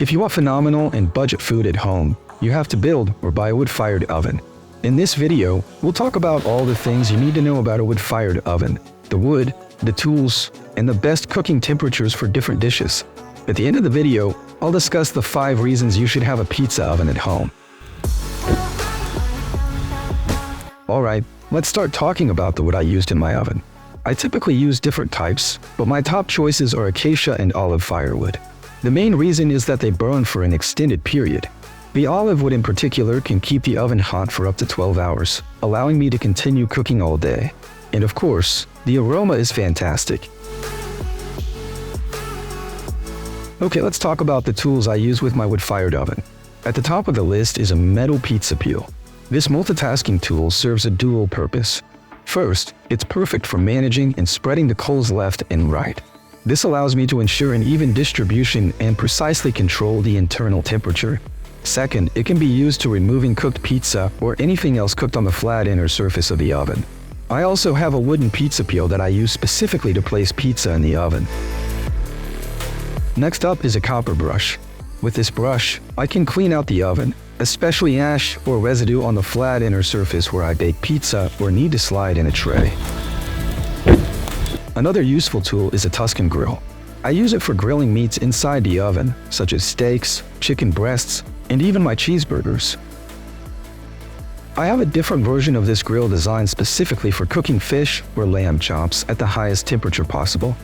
If you want phenomenal and budget food at home, you have to build or buy a wood-fired oven. In this video, we'll talk about all the things you need to know about a wood-fired oven, the wood, the tools, and the best cooking temperatures for different dishes. At the end of the video, I'll discuss the 5 reasons you should have a pizza oven at home. Alright, let's start talking about the wood I used in my oven. I typically use different types, but my top choices are acacia and olive firewood. The main reason is that they burn for an extended period. The olive wood in particular can keep the oven hot for up to 12 hours, allowing me to continue cooking all day. And of course, the aroma is fantastic. Okay, let's talk about the tools I use with my wood-fired oven. At the top of the list is a metal pizza peel. This multitasking tool serves a dual purpose. First, it's perfect for managing and spreading the coals left and right. This allows me to ensure an even distribution and precisely control the internal temperature. Second, it can be used to removing cooked pizza or anything else cooked on the flat inner surface of the oven. I also have a wooden pizza peel that I use specifically to place pizza in the oven. Next up is a copper brush. With this brush, I can clean out the oven, especially ash or residue on the flat inner surface where I bake pizza or need to slide in a tray. Another useful tool is a Tuscan grill. I use it for grilling meats inside the oven, such as steaks, chicken breasts, and even my cheeseburgers. I have a different version of this grill designed specifically for cooking fish or lamb chops at the highest temperature possible.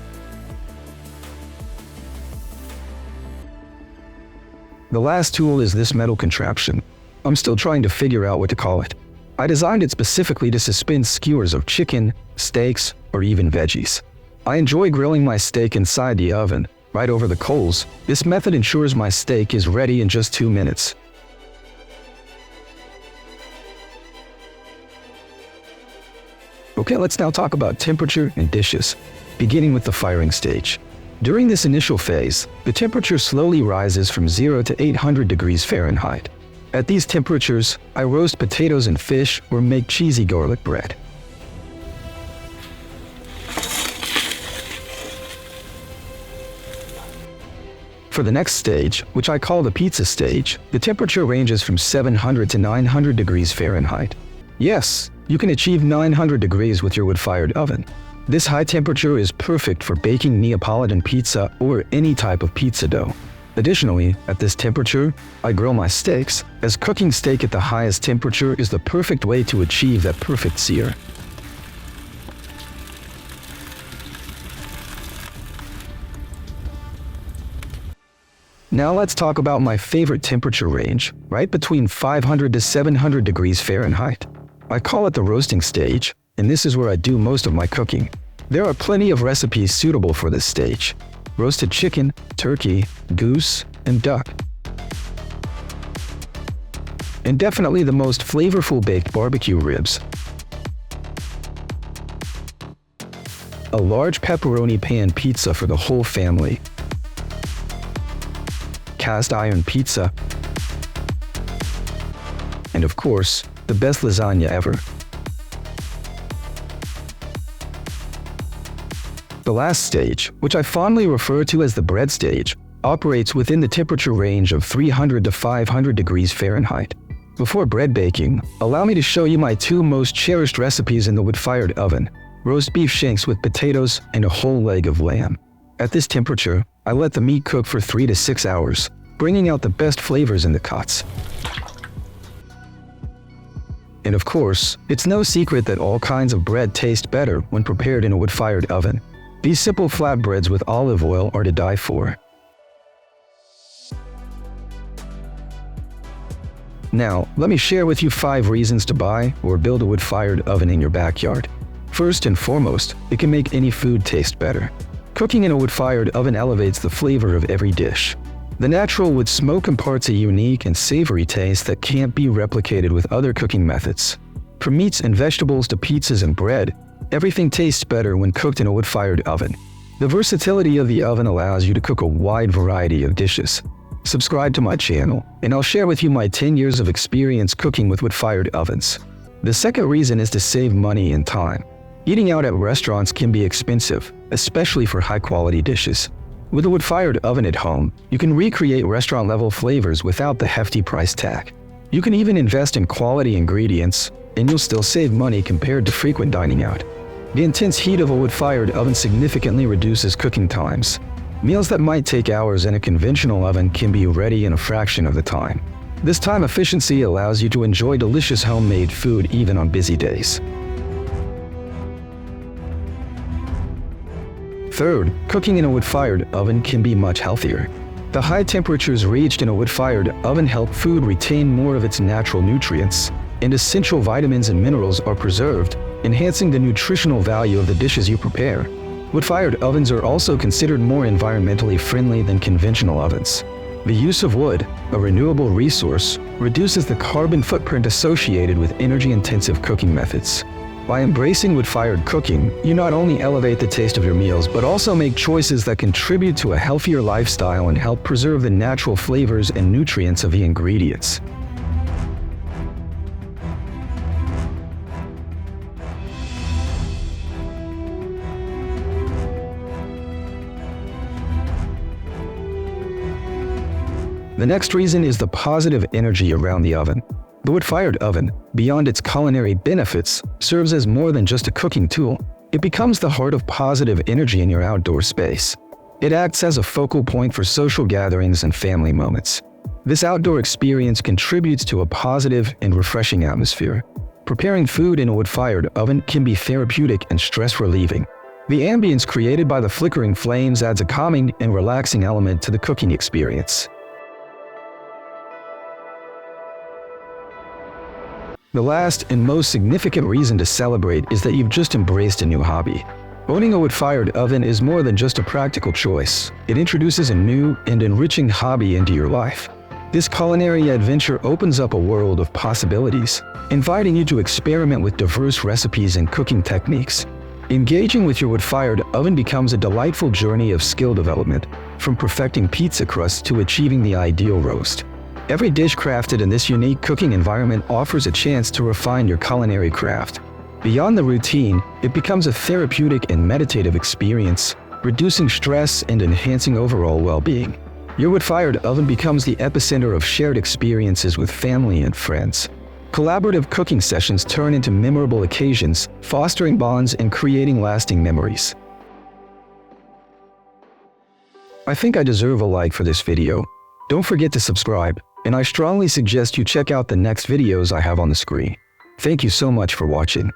The last tool is this metal contraption. I'm still trying to figure out what to call it. I designed it specifically to suspend skewers of chicken, steaks, or even veggies. I enjoy grilling my steak inside the oven, right over the coals. This method ensures my steak is ready in just 2 minutes. Okay, let's now talk about temperature and dishes, beginning with the firing stage. During this initial phase, the temperature slowly rises from 0 to 800 degrees Fahrenheit. At these temperatures, I roast potatoes and fish or make cheesy garlic bread. For the next stage, which I call the pizza stage, the temperature ranges from 700 to 900 degrees Fahrenheit. Yes, you can achieve 900 degrees with your wood-fired oven. This high temperature is perfect for baking Neapolitan pizza or any type of pizza dough. Additionally, at this temperature, I grill my steaks, as cooking steak at the highest temperature is the perfect way to achieve that perfect sear. Now let's talk about my favorite temperature range, right between 500 to 700 degrees Fahrenheit. I call it the roasting stage, and this is where I do most of my cooking. There are plenty of recipes suitable for this stage: roasted chicken, turkey, goose, and duck. And definitely the most flavorful baked barbecue ribs. A large pepperoni pan pizza for the whole family. Cast iron pizza. And of course, the best lasagna ever. The last stage, which I fondly refer to as the bread stage, operates within the temperature range of 300 to 500 degrees Fahrenheit. Before bread baking, allow me to show you my 2 most cherished recipes in the wood-fired oven: roast beef shanks with potatoes and a whole leg of lamb. At this temperature, I let the meat cook for 3 to 6 hours, bringing out the best flavors in the cuts. And of course, it's no secret that all kinds of bread taste better when prepared in a wood-fired oven. These simple flatbreads with olive oil are to die for. Now, let me share with you 5 reasons to buy or build a wood-fired oven in your backyard. First and foremost, it can make any food taste better. Cooking in a wood-fired oven elevates the flavor of every dish. The natural wood smoke imparts a unique and savory taste that can't be replicated with other cooking methods. From meats and vegetables to pizzas and bread, everything tastes better when cooked in a wood-fired oven. The versatility of the oven allows you to cook a wide variety of dishes. Subscribe to my channel, and I'll share with you my 10 years of experience cooking with wood-fired ovens. The second reason is to save money and time. Eating out at restaurants can be expensive, especially for high-quality dishes. With a wood-fired oven at home, you can recreate restaurant-level flavors without the hefty price tag. You can even invest in quality ingredients, and you'll still save money compared to frequent dining out. The intense heat of a wood-fired oven significantly reduces cooking times. Meals that might take hours in a conventional oven can be ready in a fraction of the time. This time efficiency allows you to enjoy delicious homemade food even on busy days. Third, cooking in a wood-fired oven can be much healthier. The high temperatures reached in a wood-fired oven help food retain more of its natural nutrients, and essential vitamins and minerals are preserved, enhancing the nutritional value of the dishes you prepare. Wood-fired ovens are also considered more environmentally friendly than conventional ovens. The use of wood, a renewable resource, reduces the carbon footprint associated with energy-intensive cooking methods. By embracing wood-fired cooking, you not only elevate the taste of your meals, but also make choices that contribute to a healthier lifestyle and help preserve the natural flavors and nutrients of the ingredients. The next reason is the positive energy around the oven. The wood-fired oven, beyond its culinary benefits, serves as more than just a cooking tool. It becomes the heart of positive energy in your outdoor space. It acts as a focal point for social gatherings and family moments. This outdoor experience contributes to a positive and refreshing atmosphere. Preparing food in a wood-fired oven can be therapeutic and stress-relieving. The ambience created by the flickering flames adds a calming and relaxing element to the cooking experience. The last and most significant reason to celebrate is that you've just embraced a new hobby. Owning a wood-fired oven is more than just a practical choice. It introduces a new and enriching hobby into your life. This culinary adventure opens up a world of possibilities, inviting you to experiment with diverse recipes and cooking techniques. Engaging with your wood-fired oven becomes a delightful journey of skill development, from perfecting pizza crusts to achieving the ideal roast. Every dish crafted in this unique cooking environment offers a chance to refine your culinary craft. Beyond the routine, it becomes a therapeutic and meditative experience, reducing stress and enhancing overall well-being. Your wood-fired oven becomes the epicenter of shared experiences with family and friends. Collaborative cooking sessions turn into memorable occasions, fostering bonds and creating lasting memories. I think I deserve a like for this video. Don't forget to subscribe, and I strongly suggest you check out the next videos I have on the screen. Thank you so much for watching.